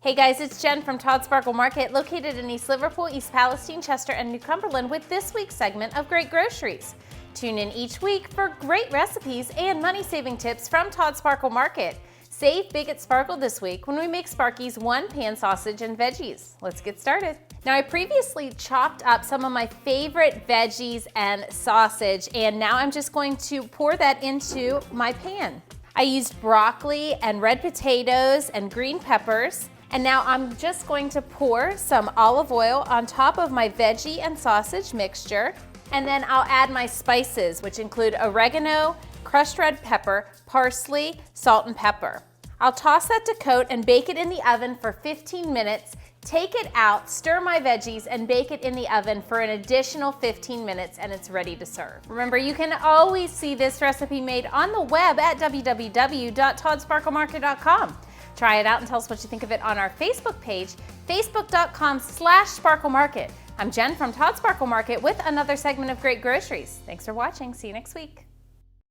Hey guys, it's Jen from Todd Sparkle Market, located in East Liverpool, East Palestine, Chester, and New Cumberland with this week's segment of Great Groceries. Tune in each week for great recipes and money-saving tips from Todd Sparkle Market. Save big at Sparkle this week when we make Sparky's one-pan sausage and veggies. Let's get started. Now, I previously chopped up some of my favorite veggies and sausage, and now I'm just going to pour that into my pan. I used broccoli and red potatoes and green peppers. And now I'm just going to pour some olive oil on top of my veggie and sausage mixture. And then I'll add my spices, which include oregano, crushed red pepper, parsley, salt, and pepper. I'll toss that to coat and bake it in the oven for 15 minutes. Take it out, stir my veggies, and bake it in the oven for an additional 15 minutes, and it's ready to serve. Remember, you can always see this recipe made on the web at www.toddsparklemarket.com. Try it out and tell us what you think of it on our Facebook page, facebook.com/sparklemarket. I'm Jen from Todd Sparkle Market with another segment of Great Groceries. Thanks for watching. See you next week.